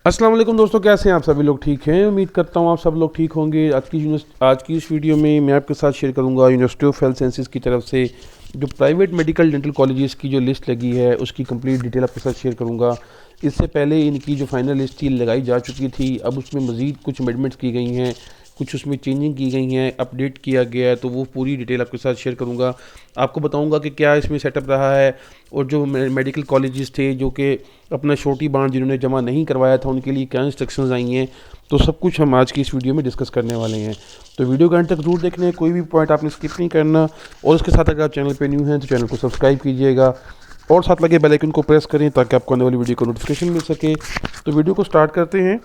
अस्सलाम वालेकुम दोस्तों, कैसे हैं आप सभी लोग? ठीक हैं, उम्मीद करता हूँ आप सब लोग ठीक होंगे। आज की इस वीडियो में मैं आपके साथ शेयर करूँगा यूनिवर्सिटी ऑफ हेल्थ साइंसेज की तरफ से जो प्राइवेट मेडिकल डेंटल कॉलेजेस की जो लिस्ट लगी है उसकी कंप्लीट डिटेल आपके साथ शेयर करूँगा। इससे पहले इनकी जो फाइनल लिस्ट थी लगाई जा चुकी थी, अब उसमें मज़ीद कुछ अमेंडमेंट्स की गई हैं, कुछ उसमें चेंजिंग की गई हैं, अपडेट किया गया है, तो वो पूरी डिटेल आपके साथ शेयर करूँगा। आपको बताऊँगा कि क्या इसमें सेटअप रहा है और जो मेडिकल कॉलेजेस थे जो कि अपना छोटी बांड जिन्होंने जमा नहीं करवाया था उनके लिए क्या इंस्ट्रक्शंस आई हैं, तो सब कुछ हम आज की इस वीडियो में डिस्कस करने वाले हैं। तो वीडियो का एंड तक जरूर देखना है, कोई भी पॉइंट आपने स्किप नहीं करना। और उसके साथ अगर आप चैनल पे न्यू हैं तो चैनल को सब्सक्राइब कीजिएगा और साथ लगे बेल आइकन को प्रेस करें ताकि आपको आने वाली वीडियो को नोटिफिकेशन मिल सके। तो वीडियो को स्टार्ट करते हैं।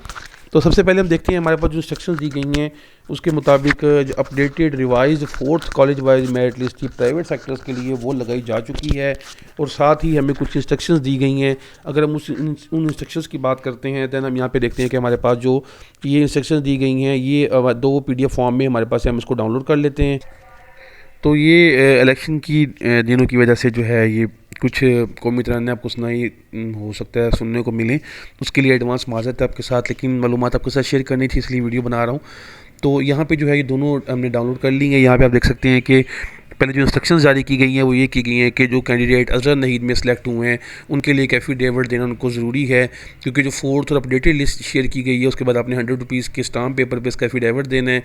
तो सबसे पहले हम देखते हैं हमारे पास जो इंस्ट्रक्शंस दी गई हैं उसके मुताबिक जो updated revised fourth college wise merit list थी प्राइवेट सेक्टर्स के लिए वो लगाई जा चुकी है। और साथ ही हमें कुछ इंस्ट्रक्शंस दी गई हैं। अगर हम उन इंस्ट्रक्शंस की बात करते हैं दैन हम यहाँ पे देखते हैं कि हमारे पास जो ये इंस्ट्रक्शंस दी गई हैं ये दो PDF फॉर्म में हमारे पास है, हम इसको डाउनलोड कर लेते हैं। तो ये इलेक्शन की दिनों की वजह से जो है ये कुछ कौमी तराने आपको सुनाई हो सकता है सुनने को मिले, उसके लिए एडवांस माज़रत है आपके साथ, लेकिन मालूमात आपके साथ शेयर करनी थी इसलिए वीडियो बना रहा हूँ। तो यहाँ पे जो है ये दोनों हमने डाउनलोड कर ली हैं। यहाँ पे आप देख सकते हैं कि पहले जो इंस्ट्रक्शंस जारी की गई हैं वो ये की गई हैं कि जो कैंडिडेट अजहर नहीद में सेलेक्ट हुए हैं उनके लिए एक एफिडेविट देना उनको ज़रूरी है, क्योंकि जो फोर्थ और अपडेटेड लिस्ट शेयर की गई है उसके बाद आपने ₹100 के स्टाम्प पेपर पे इसका एफिडेविट देना है।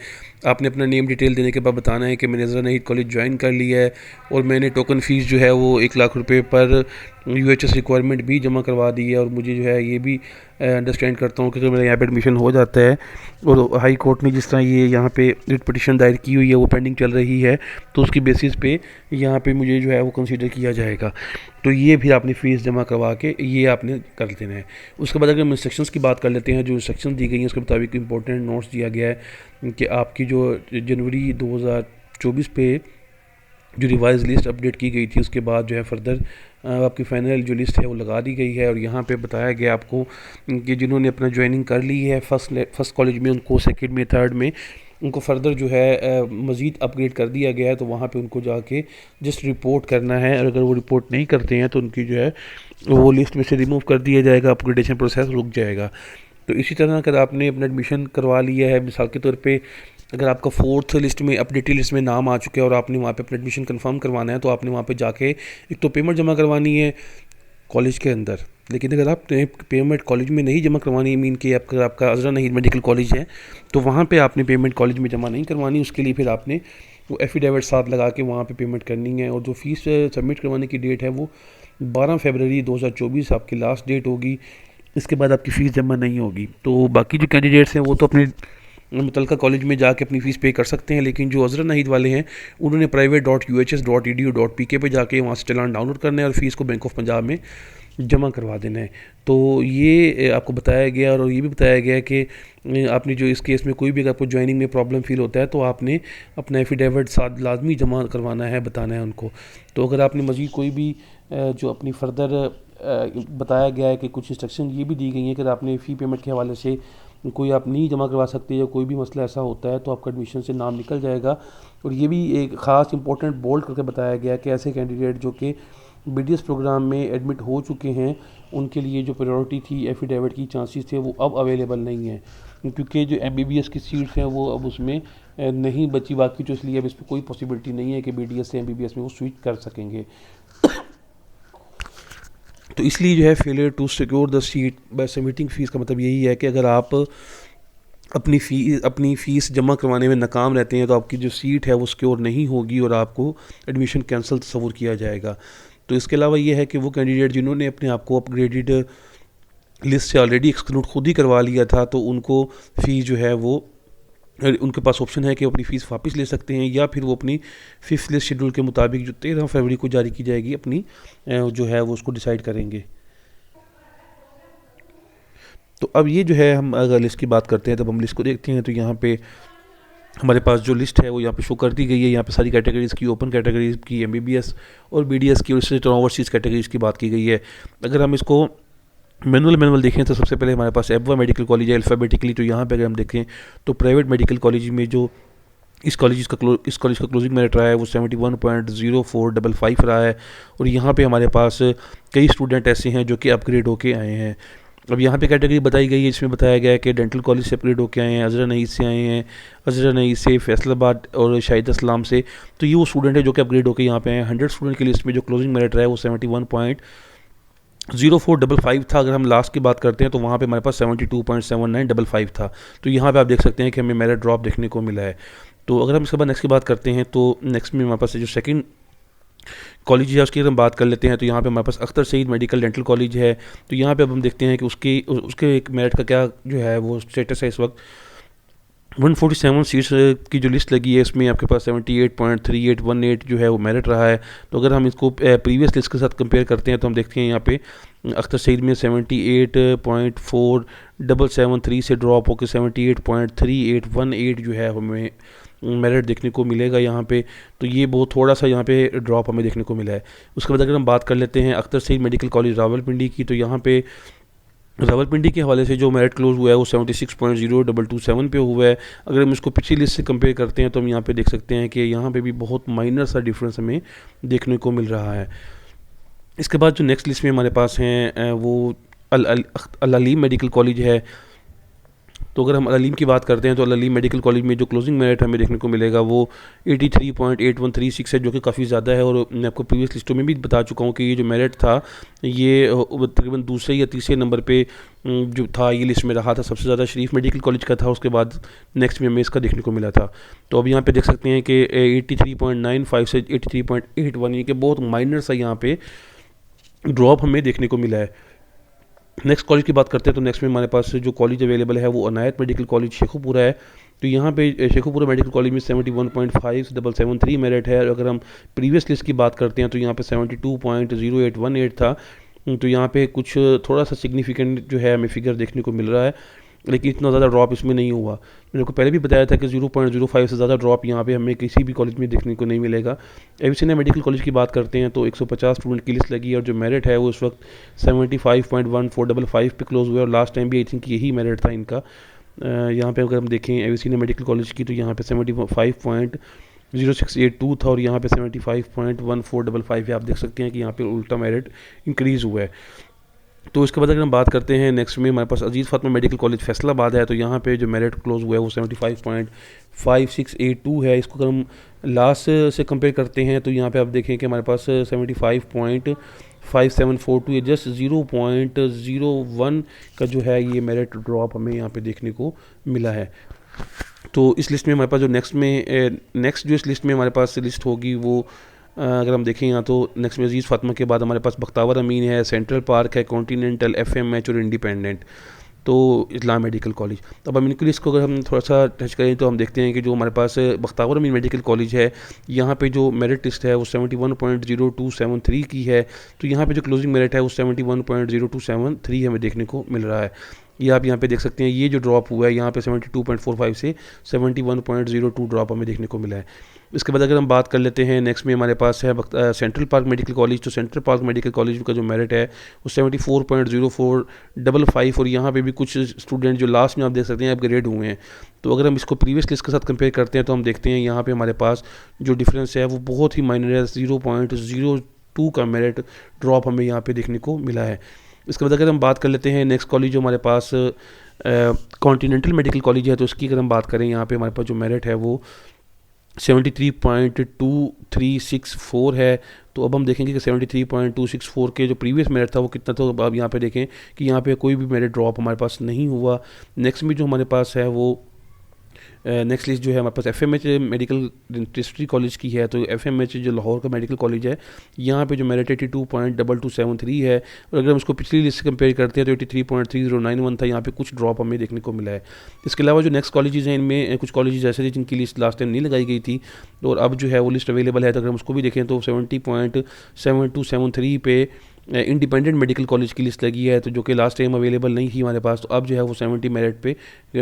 आपने अपना नेम डिटेल देने के बाद बताना है कि मैंने अजहर नहीद कॉलेज ज्वाइन कर लिया है और मैंने टोकन फ़ीस जो है वो ₹1,00,000 पर UHS रिक्वायरमेंट भी जमा करवा दी है। और मुझे जो है ये भी अंडरस्टैंड करता हूँ कि अगर मेरा यहाँ पे एडमिशन हो जाता है और हाई कोर्ट ने जिस तरह ये यहाँ पे रिट पिटिशन दायर की हुई है वो पेंडिंग चल रही है, तो उसकी बेसिस पे यहाँ पे मुझे जो है वो कंसीडर किया जाएगा। तो ये भी आपने फ़ीस जमा करवा के ये आपने कर देना है। उसके बाद अगर हम इंस्ट्रक्शंस की बात कर लेते हैं, जो इंस्ट्रक्शन दी गई हैं उसके मुताबिक इंपॉर्टेंट नोट्स दिया गया है कि आपकी जो जनवरी 2024 पे जो रिवाइज लिस्ट अपडेट की गई थी उसके बाद जो है फर्दर आपकी फ़ाइनल जो लिस्ट है वो लगा दी गई है। और यहाँ पे बताया गया आपको कि जिन्होंने अपना ज्वाइनिंग कर ली है फर्स्ट कॉलेज में उनको सेकंड में थर्ड में उनको फर्दर जो है मज़ीद अपग्रेड कर दिया गया है। तो वहाँ पे उनको जाके जस्ट रिपोर्ट करना है और अगर वो रिपोर्ट नहीं करते हैं तो उनकी जो है वो लिस्ट में से रिमूव कर दिया जाएगा, अपग्रेडेशन प्रोसेस रुक जाएगा। तो इसी तरह अगर आपने अपना एडमिशन करवा लिया है, मिसाल के तौर पे अगर आपका फोर्थ लिस्ट में अपडेटेड लिस्ट में नाम आ चुका है और आपने वहाँ पे अपना एडमिशन कंफर्म करवाना है तो आपने वहाँ पे जाके एक तो पेमेंट जमा करवानी है कॉलेज के अंदर। लेकिन अगर आप पेमेंट कॉलेज में नहीं जमा करवानी, मीन कि आपका अजरा नहीद मेडिकल कॉलेज है तो वहाँ पे आपने पेमेंट कॉलेज में जमा नहीं करवानी। उसके लिए फिर आपने वो एफिडेविट साथ लगा के वहाँ पे पेमेंट करनी है। और जो फ़ीस सबमिट करवाने की डेट है वो 12 फरवरी 2024 आपकी लास्ट डेट होगी। इसके बाद आपकी फ़ीस जमा नहीं होगी। तो बाकी जो कैंडिडेट्स हैं वो तो अपने मुतलका कॉलेज में जाके अपनी फ़ीस पे कर सकते हैं, लेकिन जो अजहर नहीद वाले हैं उन्होंने private.uhs.edu.pk पे जाके वहाँ से चालान डाउनलोड करना है और फ़ीस को बैंक ऑफ पंजाब में जमा करवा देना है। तो ये आपको बताया गया और ये भी बताया गया कि आपने जो इस केस में कोई भी अगर आपको ज्वाइनिंग में प्रॉब्लम फील होता है तो आपने अपना एफिडेविट साथ लाजमी जमा करवाना है, बताना है उनको। तो अगर आपने मज़ीद कोई भी जो अपनी फर्दर बताया गया है कि कुछ इंस्ट्रक्शन ये भी दी गई हैं कि आपने फ़ी पेमेंट के हवाले से कोई आप नहीं जमा करवा सकते या कोई भी मसला ऐसा होता है तो आपका एडमिशन से नाम निकल जाएगा। और ये भी एक ख़ास इंपॉर्टेंट बोल्ड करके बताया गया कि ऐसे कैंडिडेट जो कि BDS प्रोग्राम में एडमिट हो चुके हैं उनके लिए जो प्रायोरिटी थी एफिडेविट की चांसेस थे वो अब अवेलेबल नहीं है, क्योंकि जो MBBS की सीट्स हैं वो अब उसमें नहीं बची बाकी, तो इसलिए अब इस पर कोई पॉसिबिलिटी नहीं है कि BDS से MBBS में वो स्विच कर सकेंगे। तो इसलिए जो है failure to secure the seat by submitting fees का मतलब यही है कि अगर आप अपनी फ़ीस जमा करवाने में नाकाम रहते हैं तो आपकी जो सीट है वो सिक्योर नहीं होगी और आपको एडमिशन कैंसिल तस्वुर किया जाएगा। तो इसके अलावा ये है कि वो कैंडिडेट जिन्होंने अपने आप को अपग्रेडेड लिस्ट से ऑलरेडी एक्सक्लूड खुद ही करवा लिया था तो उनको फ़ीस जो है वो उनके पास ऑप्शन है कि वो अपनी फ़ीस वापस ले सकते हैं या फिर वो अपनी फिफ्थ लिस्ट शेड्यूल के मुताबिक जो 13 फरवरी को जारी की जाएगी अपनी जो है वो उसको डिसाइड करेंगे। तो अब ये जो है हम अगर लिस्ट की बात करते हैं तब हम लिस्ट को देखते हैं तो यहाँ पे हमारे पास जो लिस्ट है वो यहाँ पे शो कर दी गई है। यहाँ पे सारी कैटेगरीज़ की, ओपन कैटेगरीज़ की, MBBS और BDS की और इससे ओवरसीज़ कैटेगरीज़ की बात की गई है। अगर हम इसको मैनुअल देखें तो सबसे पहले हमारे पास एबवा मेडिकल कॉलेज है अल्फ़ाबेटिकली। तो यहाँ पे अगर हम देखें तो प्राइवेट मेडिकल कॉलेज में जो इस कॉलेज का क्लोजिंग मेरिट रहा है वो 71.0455 रहा है। और यहाँ पे हमारे पास कई स्टूडेंट ऐसे हैं जो कि अपग्रेड होके आए हैं। अब यहाँ पे कैटेगरी बताई गई है, इसमें बताया गया है कि डेंटल कॉलेज से अपग्रेड होकर आए हैं, अजरा नईस से आए हैं, अजरा नईस से, फैसलाबाद और शाहिद इस्लाम से। तो ये वो स्टूडेंट है जो कि अपग्रेड होकर यहाँ पे हैं। 100 स्टूडेंट की लिस्ट में जो क्लोजिंग मेरिट रहा है वो 71.0455 था। अगर हम लास्ट की बात करते हैं तो वहाँ पे हमारे पास 72.7955 था। तो यहाँ पे आप देख सकते हैं कि हमें मेरिट ड्रॉप देखने को मिला है। तो अगर हम इसके बाद नेक्स्ट की बात करते हैं तो नेक्स्ट में हमारे पास जो सेकंड कॉलेज है उसकी अगर हम बात कर लेते हैं तो यहाँ पे हमारे पास Akhtar Saeed medical dental college है। तो यहाँ पे अब हम देखते हैं कि उसके एक मेरिट का क्या जो है वो स्टेटस है इस वक्त। 147 सीट्स की जो लिस्ट लगी है इसमें आपके पास 78.3818 जो है वो मेरिट रहा है। तो अगर हम इसको प्रीवियस लिस्ट के साथ कंपेयर करते हैं तो हम देखते हैं यहाँ पे अख्तर सईद में 78.4773 से ड्रॉप होकर 78.3818 जो है हमें मेरिट देखने को मिलेगा यहाँ पे। तो ये बहुत थोड़ा सा यहाँ पे ड्रॉप हमें देखने को मिला है। उसके बाद अगर हम बात कर लेते हैं अख्तर सईद मेडिकल कॉलेज रावलपिंडी की, तो यहाँ पे रावलपिंडी के हवाले से जो मेरिट क्लोज हुआ है वो 76.0227 पे हुआ है। अगर हम इसको पिछली लिस्ट से कंपेयर करते हैं तो हम यहाँ पे देख सकते हैं कि यहाँ पे भी बहुत माइनर सा डिफरेंस हमें देखने को मिल रहा है। इसके बाद जो नेक्स्ट लिस्ट में हमारे पास हैं वो अल अलीम मेडिकल कॉलेज है। तो अगर हम अलीम की बात करते हैं तो अलीम मेडिकल कॉलेज में जो क्लोजिंग मेरिट हमें देखने को मिलेगा वो 83.8136 है, जो कि काफ़ी ज़्यादा है। और मैं आपको प्रीवियस लिस्टों में भी बता चुका हूँ कि ये जो मेरिट था ये तकरीबन दूसरे या तीसरे नंबर पे जो था ये लिस्ट में रहा था। सबसे ज़्यादा शरीफ मेडिकल कॉलेज का था, उसके बाद नेक्स्ट में हमें इसका देखने को मिला था। तो अब यहाँ पे देख सकते हैं कि 83.95 से 83.81 ये कि बहुत माइनर सा यहाँ पे ड्रॉप हमें देखने को मिला है। नेक्स्ट कॉलेज की बात करते हैं तो नेक्स्ट में हमारे पास जो कॉलेज अवेलेबल है वो अनायत मेडिकल कॉलेज शेखुपुरा है। तो यहाँ पे शेखुपुरा मेडिकल कॉलेज में 71.5773 मेरिट है। और अगर हम प्रीवियस लिस्ट की बात करते हैं तो यहाँ पे 72.0818 था। तो यहाँ पे कुछ थोड़ा सा सिग्निफिकेंट जो है हमें फिगर देखने को मिल रहा है, लेकिन इतना ज़्यादा ड्रॉप इसमें नहीं हुआ। मैंने को पहले भी बताया था कि 0.05 से ज़्यादा ड्रॉप यहाँ पे हमें किसी भी कॉलेज में देखने को नहीं मिलेगा। एविसेना मेडिकल कॉलेज की बात करते हैं तो 150 स्टूडेंट की लिस्ट लगी है और जो मेरिट है वो इस वक्त 75.1455 पे क्लोज हुआ है। और लास्ट टाइम भी आई थिंक यही मेरिट था इनका। यहाँ पे अगर हम देखें एविसेना मेडिकल कॉलेज की तो यहाँ पे 75.0682 था और यहाँ पे 75.1455 है। आप देख सकते हैं कि यहाँ पे उल्टा मेरिट इंक्रीज़ हुआ है। तो इसके बाद अगर हम बात करते हैं नेक्स्ट में हमारे पास अजीज़ फातिमा मेडिकल कॉलेज फैसलाबाद है। तो यहाँ पे जो मेरिट क्लोज हुआ है वो 75.5682 है। इसको अगर हम लास्ट से कंपेयर करते हैं तो यहाँ पे आप देखें कि हमारे पास 75.5742 है, जस्ट 0.01 का जो है ये मेरिट ड्रॉप हमें यहाँ पे देखने को मिला है। तो इस लिस्ट में हमारे पास जो नेक्स्ट जो इस लिस्ट में हमारे पास लिस्ट होगी वो अगर हम देखें यहाँ तो नेक्स्ट में अजीज़ फातिमा के बाद हमारे पास बख्तावर अमीन है, सेंट्रल पार्क है, कॉन्टीनेंटल, एफएमएच और इंडिपेंडेंट, तो इस्लाम मेडिकल कॉलेज। तो अब इनकी लिस्ट को अगर हम थोड़ा सा टच करें तो हम देखते हैं कि जो हमारे पास बख्तावर अमीन मेडिकल कॉलेज है यहाँ पे जो मेरिट लिस्ट है वो 71.0273 की है। तो यहाँ पे जो क्लोजिंग मेरिट है वो 71.0273 हमें देखने को मिल रहा है। ये आप यहाँ पे देख सकते हैं ये जो ड्रॉप हुआ है यहाँ पे 72.45 से 71.02 ड्रॉप हमें देखने को मिला है। इसके बाद अगर हम बात कर लेते हैं नेक्स्ट में हमारे पास है सेंट्रल पार्क मेडिकल कॉलेज। तो सेंट्रल पार्क मेडिकल कॉलेज का जो मेरिट है वो 74.0455 और यहाँ पे भी कुछ स्टूडेंट जो लास्ट में आप देख सकते हैं अपग्रेड हुए हैं। तो अगर हम इसको प्रीवियस लिस्ट के साथ कंपेयर करते हैं तो हम देखते हैं यहाँ पे हमारे पास जो डिफरेंस है वो बहुत ही माइनर है, 0.02 का मेरिट ड्रॉप हमें यहाँ पे देखने को मिला है। इसके बाद अगर हम बात कर लेते हैं नेक्स्ट कॉलेज जो हमारे पास कॉन्टीनेंटल मेडिकल कॉलेज है। तो इसकी अगर हम बात करें यहाँ पे हमारे पास जो मेरिट है वो 73.2364 है। तो अब हम देखेंगे कि 73.264 के जो प्रीवियस मेरिट था वो कितना था। तो अब यहाँ पे देखें कि यहाँ पे कोई भी मेरिट ड्रॉप हमारे पास नहीं हुआ। नेक्स्ट में जो हमारे पास है वो नेक्स्ट लिस्ट जो है हमारे पास एफएमएच मेडिकल डेंटिस्ट्री कॉलेज की है। तो एफएमएच जो लाहौर का मेडिकल कॉलेज है यहाँ पे जो मेरिट 82.2273 है। और अगर हम उसको पिछली लिस्ट से कंपेयर करते हैं तो 83.3091 था। यहाँ पे कुछ ड्रॉप हमें देखने को मिला है। इसके अलावा जो नेक्स्ट कॉलेजेस हैं इनमें कुछ कॉलेजेस ऐसे थे जिनकी लिस्ट लास्ट टाइम नहीं लगाई गई थी और अब जो है वो लिस्ट अवेलेबल है। तो अगर हम उसको भी देखें तो 70.7273 पे इंडिपेंडेंट मेडिकल कॉलेज की लिस्ट लगी है, तो जो कि लास्ट टाइम अवेलेबल नहीं थी हमारे पास। तो अब जो है वो 70 मेरिट पे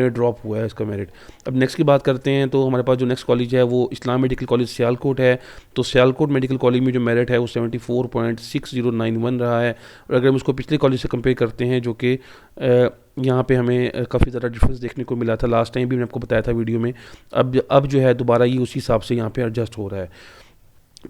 ड्रॉप हुआ है इसका मेरिट। अब नेक्स्ट की बात करते हैं तो हमारे पास जो नेक्स्ट कॉलेज है वो इस्लाम मेडिकल कॉलेज सियालकोट है। तो सियालकोट मेडिकल कॉलेज में जो मेरिट है वो 74.6091 रहा है। और अगर हम उसको पिछले कॉलेज से कंपेयर करते हैं जो कि यहाँ पे हमें काफ़ी ज़्यादा डिफरेंस देखने को मिला था, लास्ट टाइम भी मैंने आपको बताया था वीडियो में। अब जो है दोबारा ये उसी हिसाब से यहाँ पे एडजस्ट हो रहा है।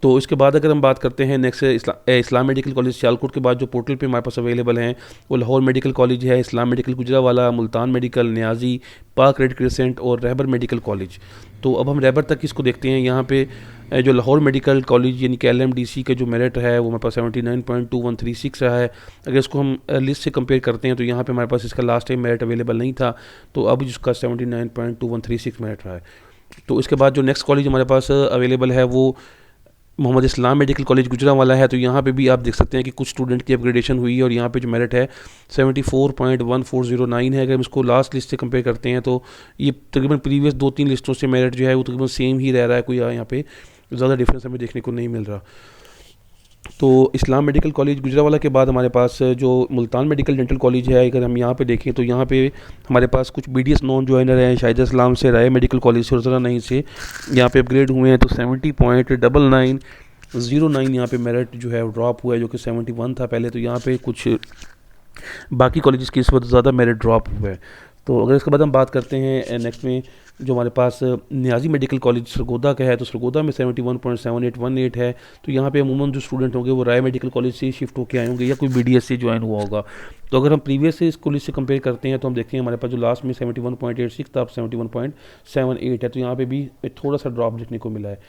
तो इसके बाद अगर हम बात करते हैं नेक्स्ट इस्लाम मेडिकल कॉलेज सियालकोट के बाद जो पोर्टल पे हमारे पास अवेलेबल हैं वो लाहौर मेडिकल कॉलेज है, इस्लाम मेडिकल गुजरावाला, मुल्तान मेडिकल, न्याजी, पाक रेड क्रिसेंट और रहबर मेडिकल कॉलेज। तो अब हम रहबर तक इसको देखते हैं। यहाँ पे जो लाहौर मेडिकल कॉलेज यानी कि LMDC का जो मेरिट है वो हमारे पास 79.2136 रहा है। अगर इसको हम लिस्ट से कंपेयर करते हैं तो यहाँ पे हमारे पास इसका लास्ट टाइम मेरिट अवेलेबल नहीं था, तो अब इसका 79.2136 मेरिट रहा है। तो इसके बाद जो नेक्स्ट कॉलेज हमारे पास अवेलेबल है वो मोहम्मद इस्लाम मेडिकल कॉलेज गुजरावाला है। तो यहाँ पे भी आप देख सकते हैं कि कुछ स्टूडेंट की अपग्रेडेशन हुई है और यहाँ पे जो मेरिट है 74.1409 है। अगर हम इसको लास्ट लिस्ट से कंपेयर करते हैं तो ये तकरीबन प्रीवियस 2-3 लिस्टों से मेरिट जो है वो तकरीबन सेम ही रह रहा है, कोई यहाँ पे ज़्यादा डिफरेंस हमें देखने को नहीं मिल रहा। तो इस्लाम मेडिकल कॉलेज गुजरावाला के बाद हमारे पास जो मुल्तान मेडिकल डेंटल कॉलेज है, अगर हम यहाँ पे देखें तो यहाँ पे हमारे पास कुछ BDS नॉन ज्वाइनर हैं, शाहिदा इस्लाम से, राय मेडिकल कॉलेज से और ज़रा नहीं से यहाँ पे अपग्रेड हुए हैं। तो 70.9909 यहाँ पे मेरिट जो है वो ड्रॉप हुआ है, जो कि 71 था पहले। तो यहाँ पे कुछ बाकी कॉलेजेस की इस वक्त ज़्यादा मेरिट ड्रॉप हुआ है। तो अगर इसके बाद हम बात करते हैं नेक्स्ट में जो हमारे पास न्याजी मेडिकल कॉलेज सरगोदा का है, तो सरगोदा में 71.7818 है। तो यहाँ पे अमूमन जो स्टूडेंट होंगे वो राय मेडिकल कॉलेज से शिफ्ट होकर आए होंगे या कोई BDS से ज्वाइन हुआ होगा। तो अगर हम प्रीवियस से इस कॉलेज से कंपेयर करते हैं तो हम देखते हैं हमारे पास जो लास्ट में 71.86 था, अब 71.78 है। तो यहाँ पे भी थोड़ा सा ड्रॉप देखने को मिला है।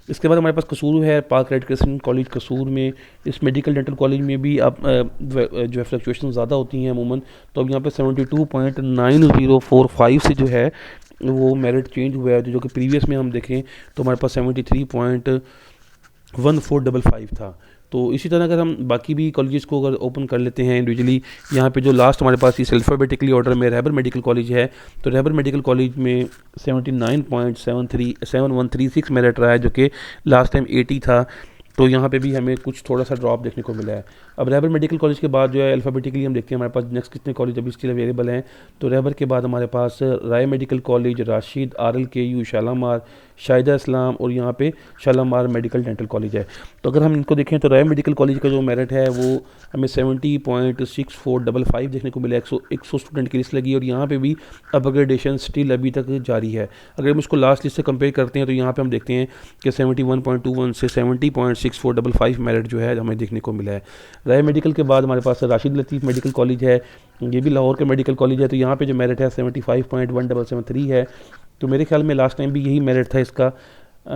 इसके बाद हमारे पास कसूर है, पाक रेड क्रिसेंट कॉलेज कसूर में। इस मेडिकल डेंटल कॉलेज में भी आप जो है फ्लक्चुएशन ज़्यादा होती हैं अमूमन। तो अब यहाँ पे 72.9045 से जो है वो मेरिट चेंज हुआ है, जो कि प्रीवियस में हम देखें तो हमारे पास 73.1455 था। तो इसी तरह अगर हम बाकी भी कॉलेजेस को अगर ओपन कर लेते हैं इंडिविजुअली, यहाँ पे जो लास्ट हमारे पास इस अल्फ़ाबेटिकली ऑर्डर में रहबर मेडिकल कॉलेज है, तो रहबर मेडिकल कॉलेज में 79.7136 मेरिट रहा है, जो कि लास्ट टाइम 80 था। तो यहाँ पे भी हमें कुछ थोड़ा सा ड्रॉप देखने को मिला है। अब रहबर मेडिकल कॉलेज के बाद जो है अल्फ़ाबेटिकली हम देखते हैं हमारे पास नेक्स्ट कितने कॉलेज अभी स्टिल अवेलेबल हैं। तो रहबर के बाद हमारे पास Rai medical college, Rashid, RLKU, Shalamar, Shahida Islam और यहाँ पे शालामार मेडिकल डेंटल कॉलेज है। तो अगर हम इनको देखें तो राय मेडिकल कॉलेज का जो मेरिट है वो हमें 70.6455 देखने को मिला। 100 स्टूडेंट की लिस्ट लगी और यहाँ पे भी अपग्रेडेशन स्टिल अभी तक जारी है। अगर हम इसको लास्ट लिस्ट से कंपेयर करते हैं तो यहाँ पे हम देखते हैं कि 71.21 से 70.6455 मेरिट जो है हमें देखने को मिला है। राय मेडिकल के बाद हमारे पास राशिद लतीफ़ मेडिकल कॉलेज है, ये भी लाहौर का मेडिकल कॉलेज है। तो यहाँ पे जो मेरिट है 75.1773 है। तो मेरे ख्याल में लास्ट टाइम भी यही मेरिट था इसका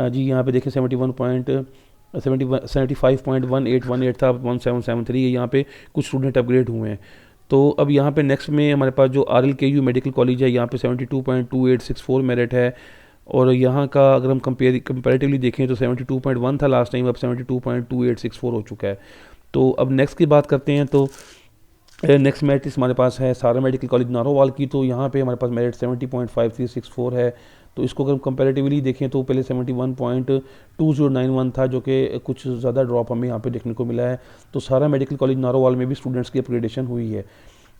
जी। यहाँ पे देखें 75.1818 था, 1773 है। यहाँ पे कुछ स्टूडेंट अपग्रेड हुए हैं। तो अब यहाँ पे नेक्स्ट में हमारे पास जो RLKU मेडिकल कॉलेज है, यहाँ पे 72.2864 मेरिट है। और यहाँ का अगर हम कंपेरेटिवली देखें तो 72.1 था लास्ट टाइम, अब 72.2864 हो चुका है। तो अब नेक्स्ट की बात करते हैं तो नेक्स्ट मेरिट हमारे पास है सारा मेडिकल कॉलेज नारोवाल की। तो यहाँ पे हमारे पास मेरिट 70.5364 है। तो इसको अगर हम कंपैरेटिवली देखें तो पहले 71.2091 था, जो कि कुछ ज़्यादा ड्रॉप हमें यहाँ पे देखने को मिला है। तो सारा मेडिकल कॉलेज नारोवाल में भी स्टूडेंट्स की अपग्रेडेशन हुई है।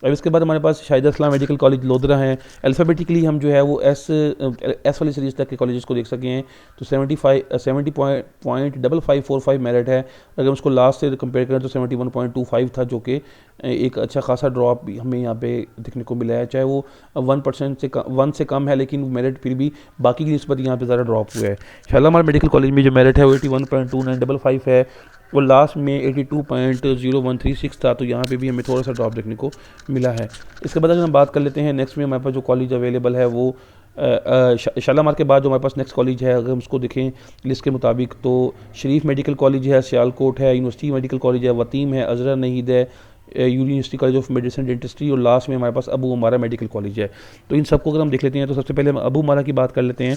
अब इसके बाद हमारे पास शाहिदा इस्लाम मेडिकल कॉलेज लोधरा है। अल्फ़ाबेटिकली हम जो है वो एस वाली सीरीज़ तक के कॉलेजेस को देख सके हैं। तो 70.5545 मेरिट है। अगर हम उसको लास्ट से कंपेयर करें तो 71.25 था, जो कि एक अच्छा खासा ड्रॉप हमें यहाँ पे देखने को मिला है। चाहे वो 1% से 1 से कम है, लेकिन मेरिट फिर भी बाकी की निस्बत यहाँ पे ज़्यादा ड्रॉप हुआ है। शालामार मेडिकल कॉलेज में जो मेरिट है वो 81.2955 है, वो लास्ट में 82.0136 था। तो यहाँ पे भी हमें थोड़ा सा ड्रॉप देखने को मिला है। इसके बाद अगर हम बात कर लेते हैं नेक्स्ट में हमारे पास जो कॉलेज अवेलेबल है वो शालामार के बाद जो हमारे पास नेक्स्ट कॉलेज है, अगर हम उसको देखें लिस्ट के मुताबिक तो शरीफ मेडिकल कॉलेज है, सियालकोट है, यूनिवर्सिटी मेडिकल कॉलेज है, वतीम है, अजरा नहीद है, university college of medicine dentistry, और लास्ट में हमारे पास अबू उमारा मेडिकल कॉलेज है। तो इन सबको अगर हम देख लेते हैं तो सबसे पहले हम अबू उमारा की बात कर लेते हैं।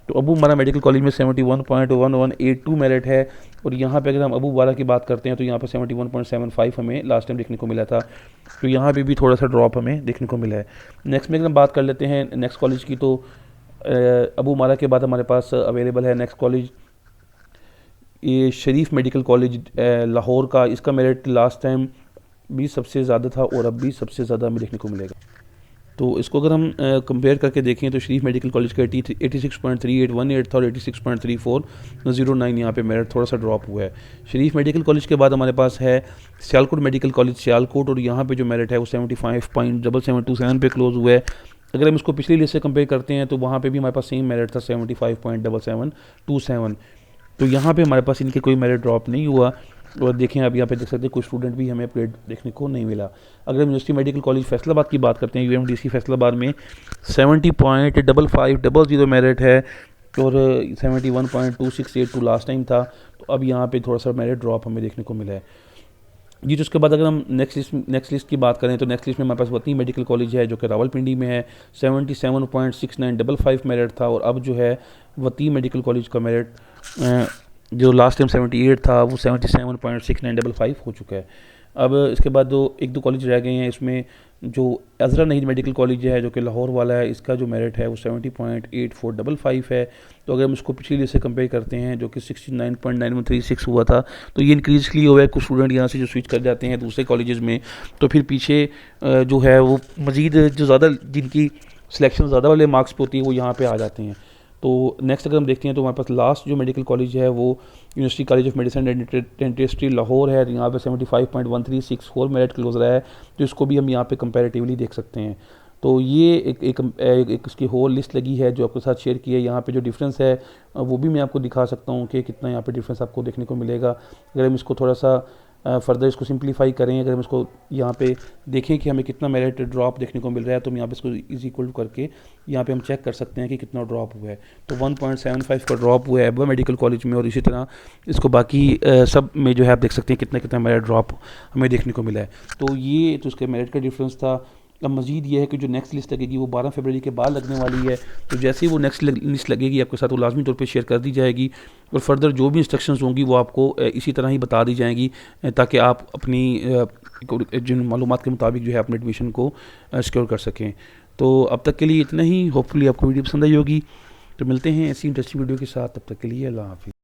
तो अबू उमारा मेडिकल कॉलेज में 71.1182 मेरिट है। और यहाँ पे अगर हम अबू उमारा की बात करते हैं तो यहाँ पे 71.75 हमें लास्ट टाइम देखने को मिला था। तो यहाँ पे भी थोड़ा सा ड्रॉप हमें देखने को मिला है। नेक्स्ट में अगर हम बात कर लेते हैं नेक्स्ट कॉलेज की, तो अबू उमारा के बाद हमारे पास अवेलेबल है नेक्स्ट कॉलेज ये शरीफ मेडिकल कॉलेज लाहौर का। इसका मेरिट लास्ट टाइम भी सबसे ज़्यादा था और अब भी सबसे ज़्यादा हमें देखने को मिलेगा। तो इसको अगर हम कंपेयर करके देखें तो शरीफ मेडिकल कॉलेज का 86.3818 था और 86.3409 यहाँ पे मेरिट थोड़ा सा ड्रॉप हुआ है। शरीफ मेडिकल कॉलेज के बाद हमारे पास है सियालकोट मेडिकल कॉलेज सियालकोट, और यहाँ पे जो मेरिट है वो 75.7727 पे क्लोज हुआ है। अगर हम इसको पिछली लिस्ट से कंपेयर करते हैं तो वहाँ पे भी हमारे पास सेम मेरिट था 75.7727। तो यहाँ पे हमारे पास इनके कोई मेरिट ड्रॉप नहीं हुआ। और देखें आप यहाँ पे देख सकते हैं कुछ स्टूडेंट भी हमें अपग्रेड देखने को नहीं मिला। अगर हम यूनिवर्सिटी मेडिकल कॉलेज फैसलाबाद की बात करते हैं, यूएमडीसी फैसलाबाद में 70.5500 मेरिट है और 71.2682 लास्ट टाइम था। तो अब यहाँ पे थोड़ा सा मेरिट ड्रॉप हमें देखने को मिला है जी। तो उसके बाद अगर हम नेक्स्ट लिस्ट की बात करें तो नेक्स्ट लिस्ट में हमारे पास वतनी मेडिकल कॉलेज है जो कि रावलपिंडी में है, 77.6955 मेरिट था। और अब जो है वतनी मेडिकल कॉलेज का मेरिट जो लास्ट टाइम 78 था वो 77.6955 हो चुका है। अब इसके बाद एक दो कॉलेज रह गए हैं, इसमें जो अज़रा नहीद मेडिकल कॉलेज है जो कि लाहौर वाला है, इसका जो मेरिट है वो 70.8455 है। तो अगर हम इसको पिछली लिस्ट से कंपेयर करते हैं जो कि 69.9136 हुआ था, तो ये इंक्रीज़ इसलिए हुआ है कुछ स्टूडेंट यहाँ से जो स्विच कर जाते हैं दूसरे कॉलेजेस में, तो फिर पीछे जो है वो मज़ीद जो ज़्यादा जिनकी सिलेक्शन ज़्यादा वाले मार्क्स पे होती है वो यहाँ पे आ जाते हैं। तो नेक्स्ट अगर हम देखते हैं तो हमारे पास लास्ट जो मेडिकल कॉलेज है वो university college of medicine and dentistry Lahore है। यहाँ पे 75.1364 मेरिट क्लोज रहा है, तो इसको भी हम यहाँ पे कंपैरेटिवली देख सकते हैं। तो ये एक इसकी होल लिस्ट लगी है जो आपके साथ शेयर की है। यहाँ पे जो डिफरेंस है वो भी मैं आपको दिखा सकता हूँ कि कितना यहाँ पे डिफरेंस आपको देखने को मिलेगा। अगर हम इसको थोड़ा सा फर्दर इसको सिंप्लीफाई करें, अगर हम इसको यहाँ पे देखें कि हमें कितना मेरिट ड्रॉप देखने को मिल रहा है, तो हम यहाँ पे इसको इज इक्वल करके यहाँ पे हम चेक कर सकते हैं कि कितना ड्रॉप हुआ है। तो 1.75 का ड्रॉप हुआ है एबा मेडिकल कॉलेज में, और इसी तरह इसको बाकी सब में जो है आप देख सकते हैं कितना कितना मेरिट ड्रॉप हमें देखने को मिला है। तो ये तो उसके मेरिट का डिफरेंस था। अब मज़ीद ये है कि जो नेक्स्ट लिस्ट लगेगी वो 12 फरवरी के बाद लगने वाली है। तो जैसे ही वो नेक्स्ट लिस्ट लगेगी आपके साथ वो लाजमी तौर पे शेयर कर दी जाएगी, और फर्दर जो भी इंस्ट्रक्शंस होंगी वो आपको इसी तरह ही बता दी जाएंगी ताकि आप अपनी जिन मालूमात के मुताबिक जो है अपने एडमिशन को सिक्योर कर सकें। तो अब तक के लिए इतना ही। होपफुली आपको वीडियो पसंद आई होगी। तो मिलते हैं ऐसी इंटरेस्टिंग वीडियो के साथ, तब तक के लिए अल्लाह हाफिज़।